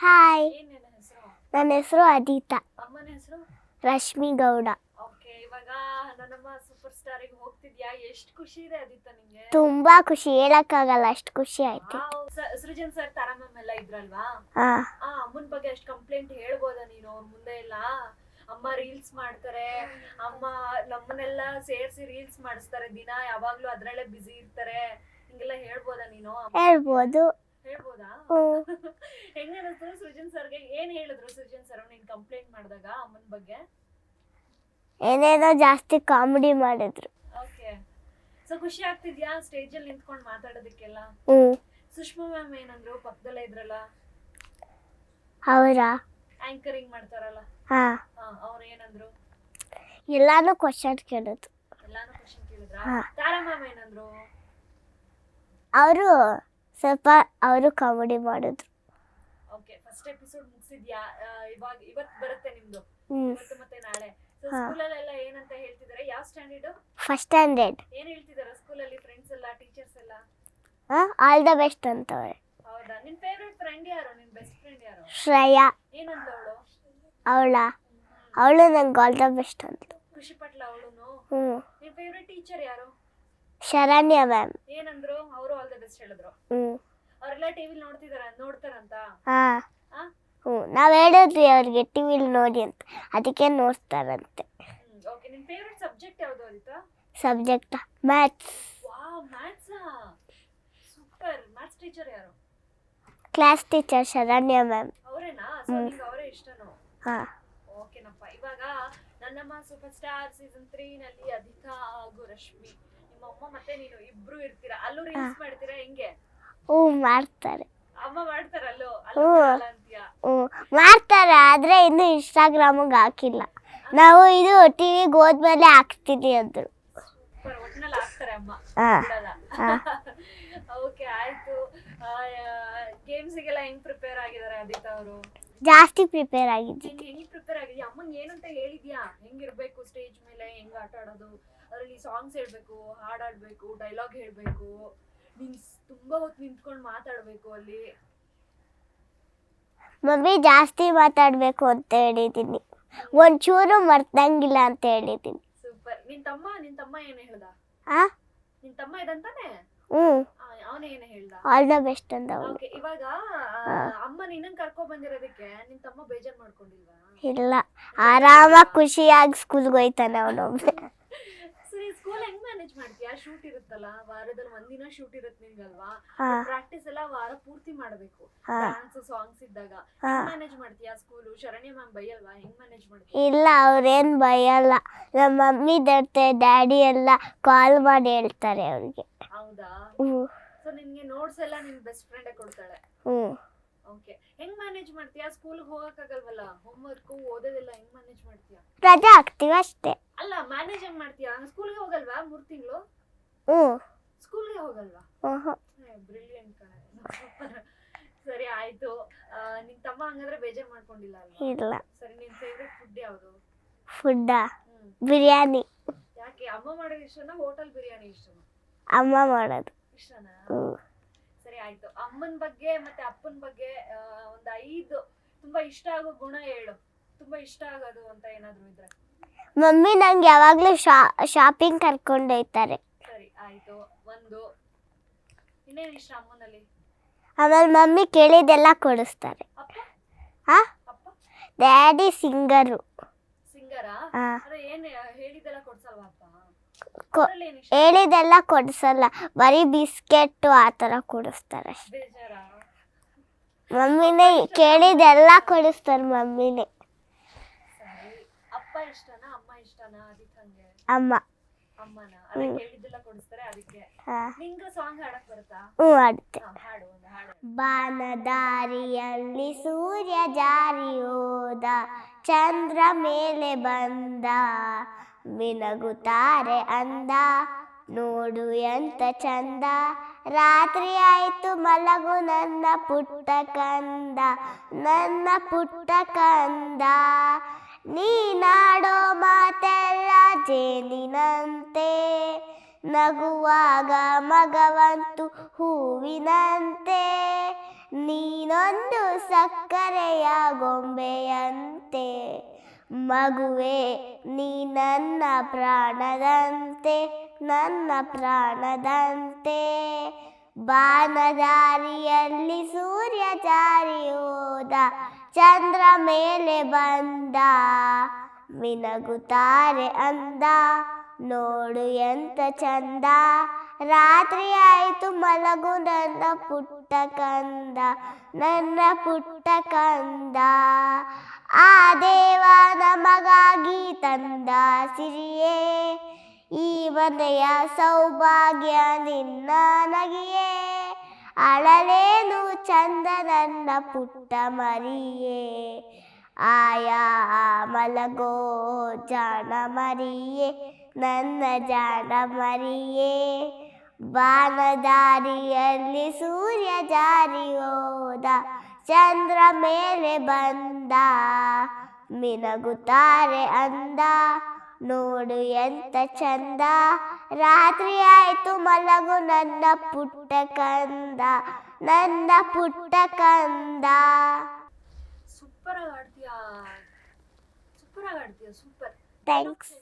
Hi, ಏನ್ ನಿನ್ನ ಹೆಸರು? ನನ್ನ ಹೆಸರು ಅದಿತಾ. ಅಮ್ಮನ ಹೆಸರು? ರಶ್ಮಿ ಗೌಡ. ಓಕೆ, ಇವಾಗ ನನ್ನಮ್ಮ ಸೂಪರ್ ಸ್ಟಾರಿಗೆ ಹೋಗ್ತಿದ್ಯಾ? ಎಷ್ಟು ಖುಷಿ ಇದೆ ಅದಿತಾ ನಿಂಗೆ? ತುಂಬಾ ಖುಷಿ, ಹೇಳಕ್ಕಾಗಲ್ಲ, ಅಷ್ಟು ಖುಷಿ ಆಯ್ತು. ಸೃಜನ್ ಸರ್ ತಾರಾ ಮ್ಯಾಮ್ ಎಲ್ಲ ಇದ್ರಲ್ವಾ? ಹಾ, ಅಮ್ಮನ ಬಗ್ಗೆ ಅಷ್ಟು ಕಂಪ್ಲೇಂಟ್ ಹೇಳ್ಬೋದಾ ನೀನು ಅವ್ರ ಮುಂದೆ ಎಲ್ಲ? ಅಮ್ಮ ರೀಲ್ಸ್ ಮಾಡ್ತಾರೆ, ಅಮ್ಮ ನಮ್ಮನ್ನೆಲ್ಲ ಸೇರಿಸಿ ರೀಲ್ಸ್ ಮಾಡಿಸ್ತಾರೆ, ದಿನ ಯಾವಾಗ್ಲೂ ಅದ್ರಲ್ಲೇ ಬಿಸಿ ಇರ್ತಾರೆ, ಹಿಂಗೆಲ್ಲ ಹೇಳ್ಬೋದಾ ನೀನು? ಹೇಳ್ಬೋದು. ಹೇಳ್ಬೋದಾ? ಹ್ಮ್. ಹೆಂಗನಿಸ್ತು ಸೃಜನ್ ಸರ್ಗೆ? ಏನ್ ಹೇಳಿದ್ರು ಸೃಜನ್ ಸರ್ ನೀನ್ ಕಂಪ್ಲೇಂಟ್ ಮಾಡಿದಾಗ ಅಮ್ಮನ ಬಗ್ಗೆ? ಏನೇನೋ ಜಾಸ್ತಿ ಕಾಮಿಡಿ ಮಾಡಿದ್ರು. ಓಕೆ, ಸೊ ಖುಷಿ ಆಗ್ತಿದ್ಯಾ ಸ್ಟೇಜ್ ಅಲ್ಲಿ ನಿಂತ್ಕೊಂಡು ಮಾತಾಡೋದಕ್ಕೆಲ್ಲ? ಸುಷ್ಮಾ ಮ್ಯಾಮ್ ಏನಂದ್ರು? ಪಕ್ಕದಲ್ಲೇ ಇದ್ರಲ್ಲ, ಅವರಾ ಆಂಕರಿಂಗ್ ಮಾಡ್ತಾರಲ್ಲ, ಹಾ, ಅವ್ರು ಏನಂದ್ರು? ಎಲ್ಲಾನು ಕ್ವಶನ್ ಕೇಳಿದ್ರು. ಎಲ್ಲಾನು ಕ್ವಶನ್ ಕೇಳಿದ್ರ? ಹಾ. ತಾರಾ ಮ್ಯಾಮ್ ಏನಂದ್ರು? ಅವರು ಸ್ವಲ್ಪ ಕಾಮಿಡಿ ಮಾಡಿದ್ರು. ಓಕೆ, ಫಸ್ಟ್ ಎಪಿಸೋಡ್ ಮುಗಿಸಿದ್ಯಾ? ಇವತ್ತು ಬರುತ್ತೆ ನಿಮ್ದು, ಹ್ಮ್. ಇವತ್ತು ಮತ್ತೆ ನಾಳೆ. ಸೊ ಹಾ. ಸ್ಕೂಲಲ್ಲೆಲ್ಲ ಏನಂತ ಹೇಳ್ತಿದಾರೆ? ಯಾವ ಸ್ಟ್ಯಾಂಡರ್ಡ್? First standard. ಏನ್ ಹೇಳ್ತಿದಾರೆ ಸ್ಕೂಲಲ್ಲಿ ಫ್ರೆಂಡ್ಸ್ ಎಲ್ಲ, ಟೀಚರ್ಸ್ ಎಲ್ಲ? ಆಲ್ ದ ಬೆಸ್ಟ್ ಅಂತವ್ರೆ. ಹೌದಾ? ನಿನ್ ಫೇವ್ರೆಟ್ ಫ್ರೆಂಡ್ ಯಾರು? ನಿನ್ ಬೆಸ್ಟ್ ಫ್ರೆಂಡ್ ಯಾರು? ಶ್ರೇಯಾ. ಏನಂತ ಅವಳು ನಂಗೆ ಆಲ್ ದ ಬೆಸ್ಟ್ ಅಂತಳು. ಖುಷಿ ಪಟ್ಲ ಅವಳುನು? ಹ್ಮ್. ನಿನ್ ಫೇವ್ರೆಟ್ ಟೀಚರ್ ಯಾರು? ಶರಣ್ಯ ಮ್ಯಾಮ್. ಏನಂದ್ರು? ಅವರು ಆಲ್ ದ ಬೆಸ್ಟ್ ಹೇಳಿದ್ರು. ಹ್ಮ್. ಅವರೆಲ್ಲ ಟಿವಿ ನೋಡ್ತಾರಂತ? ಹಾ. ನಾವ್ ಹೇಳಿದ್ವಿ ಅವ್ರಿಗೆ ಟಿವಿಲಿ ನೋಡಿ ಅಂತ, ಅದಕ್ಕೆ ನೋಡ್ತಾರಂತೆ. ಓಕೆ, ನಿನ್ ಫೇವ್ರೆಟ್ ಸಬ್ಜೆಕ್ಟ್ ಯಾವುದು ಅದಿತಾ? Subject maths. Wow, maths. Super. Maths teacher ಯಾರು? Class teacher Sharanya ma'am. ಅವರೇನಾ? ಸೊ ನಿಂಗೆ ಅವರೇ ಇಷ್ಟನೋ? ಹಾ. ಓಕೆನಪ್ಪ. ಇವಾಗ ನನ್ನಮ್ಮ ಸೂಪರ್ ಸ್ಟಾರ್ ಸೀಸನ್ 3 ನಲ್ಲಿ ಅದಿತಾ ಹಾಗೂ ರಶ್ಮಿ, ನಿಮ್ಮ ಅಮ್ಮ ಮತ್ತೆ ನೀನು ಇಬ್ರು ಇರ್ತೀರಾ. ಅಲ್ಲೂ ರೀಲ್ಸ್ ಮಾಡ್ತೀರಾ? ಹೆಂಗೆ? ಮಾಡ್ತಾರೆ. ಅಮ್ಮ ಮಾಡ್ತಾರ? ಅಲ್ಲೂ ಅಂತೀಯಾ? ಮಾಡ್ತಾರೆ, ಆದ್ರೆ ಇನ್ನು ಇನ್ಸ್ಟಾಗ್ರಾಮಿಗೆ ಹಾಕಿಲ್ಲ. ನಾವು ಇದು ಟಿವಿಗೆ ಹೋದ್ಮೇಲೆ ಹಾಕ್ತೀನಿ ಅಂದ್ರು. ಸೂಪರ್, ಒಟ್ನಲ್ಲಿ ಹಾಕ್ತಾರೆ ಅಮ್ಮ. ಓಕೆ, ಆಯ್ತು. ಗೇಮ್ಸಿಗೆಲ್ಲ ಹೆಂಗ್ ಪ್ರಿಪೇರ್ ಆಗಿದ್ದಾರೆ ಅದಿತಾ ಅವರು? ಜಾಸ್ತಿ ಪ್ರಿಪೇರ್ ಆಗಿದ್ದೀನಿ. ಹೆಂಗ್ ಪ್ರಿಪೇರ್ ಆಗಿದ್ಯಾ? ಅಮ್ಮಂಗೆ ಏನಂತ ಹೇಳಿದ್ಯಾ? ಹೆಂಗಿರ್ಬೇಕು ಸ್ಟೇಜ್ ಮೇಲೆ, ಹೆಂಗ್ ಆಟ ಆಡೋದು, ಅದ್ರಲ್ಲಿ ಸಾಂಗ್ಸ್ ಹೇಳ್ಬೇಕು, ಹಾಡಾಡ್ಬೇಕು, ಡೈಲಾಗ್ ಹೇಳ್ಬೇಕು, ನೀನ್ ತುಂಬಾ ಹೊತ್ತು ನಿಂತ್ಕೊಂಡು ಮಾತಾಡ್ಬೇಕು ಅಲ್ಲಿ. ಮಮ್ಮಿ ಜಾಸ್ತಿ ಮಾತಾಡ್ಬೇಕು ಅಂತ ಹೇಳಿದ್ದೀನಿ, ಒಂಚೂರು ಮರ್ತಂಗಿಲ್ಲ ಅಂತ ಹೇಳಿದ್ದೀನಿ. ಸೂಪರ್. ನಿನ್ ತಮ್ಮ ಏನ್ ಹೇಳ್ದ? ನಿನ್ ತಮ್ಮ ಇದಂತಾನೆ? ಅವನೇ ಏನ ಹೇಳ್ದ? ಆಲ್ ದ ಬೆಸ್ಟ್ ಅಂತ. ಓಕೆ, ಇವಾಗ ಅಮ್ಮ ನಿನ್ನನ್ ಕರ್ಕೊ ಬಂದಿರೋದಕ್ಕೆ ನಿನ್ ತಮ್ಮ ಬೇಜಾರ್ ಮಾಡ್ಕೊಂಡಿಲ್ವಾ? ಇಲ್ಲ, ಆರಾಮಾಗಿ ಖುಷಿಯಾಗಿ ಸ್ಕೂಲ್ಗೆ ಹೋಯ್ತಾನೆ ಅವನೊಬ್ಬನೇ. ಸರಿ, ಸ್ಕೂಲ್ ಹೆಂಗ್ ಮ್ಯಾನೇಜ್ ಮಾಡ್ತೀಯಾ? ಶೂಟ್ ಇರುತ್ತಲ್ಲ, ವಾರದಲ್ಲಿ ಒಂದಿನ ಶೂಟ್ ಇರುತ್ತೆ ನಿನ್ಗಲ್ವಾ? ಪ್ರಾಕ್ಟೀಸ್ ಎಲ್ಲ ವಾರ ಪೂರ್ತಿ ಮಾಡ್ಬೇಕು, ಡಾನ್ಸ್ ಸಾಂಗ್ಸ್ ಇದ್ದಾಗ. ಹೆಂಗ್ ಮ್ಯಾನೇಜ್ ಮಾಡ್ತೀಯಾ ಸ್ಕೂಲು? ಶರಣ್ಯ ಮ್ಯಾಮ್ ಬೈಯಲ್ವಾ? ಹೆಂಗ್ ಮ್ಯಾನೇಜ್ ಮಾಡ್ತೀಯಾ? ಇಲ್ಲ, ಅವ್ರೇನ್ ಬೈಯಲ್ಲ. ನಮ್ಮ ಮಮ್ಮಿ ಡ್ಯಾಡಿ ಎಲ್ಲ ಕಾಲ್ ಮಾಡಿ ಹೇಳ್ತಾರೆ ಅವ್ರಿಗೆ. ಹೌದಾ? ಸೊ ನಿನ್ಗೆ ನೋಟ್ಸ್ ಎಲ್ಲ ನಿನ್ ಬೆಸ್ಟ್ ಫ್ರೆಂಡೇ ಕೊಡ್ತಾಳೆ? ಓಕೆ, ಹೆಂಗ್ ಮ್ಯಾನೇಜ್ ಮಾಡ್ತೀಯಾ? ಸ್ಕೂಲ್ಗೆ ಹೋಗಕ್ಕಾಗಲ್ವಲ್ಲ, ಹೋಮ್ ವರ್ಕ್ ಓದೋದೆಲ್ಲ ಹೆಂಗ್ ಮ್ಯಾನೇಜ್ ಮಾಡ್ತೀಯಾ? ರಜಾ ಹಾಕ್ತೀವಿ ಅಷ್ಟೇ. ಅಲ್ಲ, ಮ್ಯಾನೇಜ್ ಹೆಂಗ್ ಮಾಡ್ತೀಯಾ? ಸ್ಕೂಲ್ಗೆ ಹೋಗಲ್ವಾ 3 ತಿಂಗಳು? ಸ್ಕೂಲ್ಗೆ ಹೋಗಲ್ವಾ? ಬ್ರಿಲಿಯಂಟ್ ಕಣೆ. ಸರಿ, ಆಯ್ತು. ನಿನ್ ತಮ್ಮ ಹಂಗಾದ್ರೆ ಬೇಜಾರ್ ಮಾಡ್ಕೊಂಡಿಲ್ಲ ಅಲ್ವಾ? ಇಲ್ಲ. ಸರಿ, ನಿನ್ ಫೇವ್ರೆಟ್ ಫುಡ್ ಯಾವುದು? ಫುಡ್ಡಾ? ಬಿರಿಯಾನಿ. ಯಾಕೆ? ಅಮ್ಮ ಮಾಡೋದು ಇಷ್ಟನಾ, ಹೋಟೆಲ್ ಬಿರಿಯಾನಿ ಇಷ್ಟನಾ? ಅಮ್ಮ ಮಾಡೋದು ಇಷ್ಟನಾ? ಸರಿ, ಆಯ್ತು. ಅಮ್ಮನ ಬಗ್ಗೆ ಮತ್ತೆ ಅಪ್ಪನ ಬಗ್ಗೆ ಒಂದು 5 ತುಂಬಾ ಇಷ್ಟ ಆಗೋ ಗುಣ ಹೇಳು. ತುಂಬಾ ಇಷ್ಟ ಆಗೋದು ಅಂತ ಏನಾದ್ರು ಇದ್ರೆ? ಮಮ್ಮಿ ನಂಗೆ ಯಾವಾಗ್ಲೂ ಶಾಪಿಂಗ್ ಕರ್ಕೊಂಡು ಹೋಗ್ತಾರೆ. ಸರಿ, ಆಯ್ತು. ಒಂದು ಇನ್ನೇನು ಇಷ್ಟ ಅಮ್ಮನಲ್ಲಿ? ಆಮೇಲೆ ಮಮ್ಮಿ ಕೇಳಿದೆಲ್ಲ ಕೊಡಿಸ್ತಾರೆ. ಅಪ್ಪ? ಡ್ಯಾಡಿ ಸಿಂಗರು. ಸಿಂಗರಾ? ಅದೇ ಏನ್ ಹೇಳಿದೆಲ್ಲ ಕೊಡ್ಸಲ್ವಾ ಅಪ್ಪ? ಹೇಳಿದೆಲ್ಲ ಕೊಡಿಸಲ್ಲ, ಬರೀ ಬಿಸ್ಕೆಟ್ ಆ ಥರ ಕೊಡಿಸ್ತಾರೆ. ಬೇಜಾರಾ? ಮಮ್ಮಿನೇ ಕೇಳಿದೆಲ್ಲ ಕೊಡಿಸ್ತಾರೆ, ಮಮ್ಮಿನೇ. ಸರಿ, ಅಪ್ಪ ಇಷ್ಟನಾ ಅಮ್ಮ ಇಷ್ಟನಾ ಅದಿತಂಗೆ? ಅಮ್ಮನ? ಅದೇ ಕೇಳಿದ್ದೆಲ್ಲ ಕೊಡಿಸ್ತಾರೆ ಅದಕ್ಕೆ. ನಿಂಗೆ ಸಾಂಗ್ ಹಾಡಕ್ ಬರುತ್ತಾ? ಆಡುತ್ತೆ. ಹಾಡು, ಒಂದು ಹಾಡು. ಬಾನದಾರಿಯಲ್ಲಿ ಸೂರ್ಯ ಜಾರಿ ಹೋದ, ಚಂದ್ರ ಮೇಲೆ ಬಂದ, ಮಿನಗುತ್ತಾರೆ ಅಂದ, ನೋಡು ಎಂತ ಚಂದ, ರಾತ್ರಿ ಆಯ್ತು ಮಲಗು ನನ್ನ ಪುಟ್ಟ ಕಂದ, ನನ್ನ ಪುಟ್ಟ ಕಂದ, ನೀನಾಡೋ ಮಾತೆಲ್ಲ ಜೇನಿನಂತೆ, ನಗುವಾಗ ಮಗವಂತು ಹೂವಿನಂತೆ, ನೀನೊಂದು ಸಕ್ಕರೆಯ ಗೊಂಬೆಯಂತೆ ಮಗುವೆ ನೀ ನನ್ನ ಪ್ರಾಣದಂತೆ ನನ್ನ ಪ್ರಾಣದಂತೆ ಬಾನದಾರಿಯಲ್ಲಿ ಸೂರ್ಯ ಜಾರಿ ಹೋದ ಚಂದ್ರ ಮೇಲೆ ಬಂದ ಮಿನಗುತ್ತಾರೆ ಅಂದ ನೋಡು ಎಂತ ಚಂದ ರಾತ್ರಿ ಆಯ್ತು ಮಲಗು ನನ್ನ ಪುಟ್ಟ ಕಂದ ನನ್ನ ಪುಟ್ಟ ಕಂದ ಆ ದೇವ ನಮಗಾಗಿ ತಂದ ಸಿರಿಯೇ ಈ ಮನೆಯ ಸೌಭಾಗ್ಯ ನಿನ್ನ ನಗಿಯೇ ಅಳಲೇನು ಚಂದ ನನ್ನ ಪುಟ್ಟ ಮರಿಯೇ ಆಯಾ ಮಲಗೋ ಜಾಣ ಮರಿಯೇ ನನ್ನ ಜಾಣ ಮರಿಯೇ ಬಾನದಾರಿಯಲ್ಲಿ ಸೂರ್ಯ ಜಾರಿ ಹೋದ ಚಂದ್ರ ಮೇಲೆ ಬಂದ ಮಿನಗುತ್ತಾರೆ ಅಂದ ನೋಡು ಎಂತ ಚಂದ ರಾತ್ರಿ ಆಯ್ತು ಮಲಗು ನನ್ನ ಪುಟ್ಟ ಕಂದ ನನ್ನ ಪುಟ್ಟ ಕಂದ. ಸೂಪರ್ ಆಗಿ ಆಡ್ತೀಯಾ ಸೂಪರ್. ಥ್ಯಾಂಕ್ಸ್.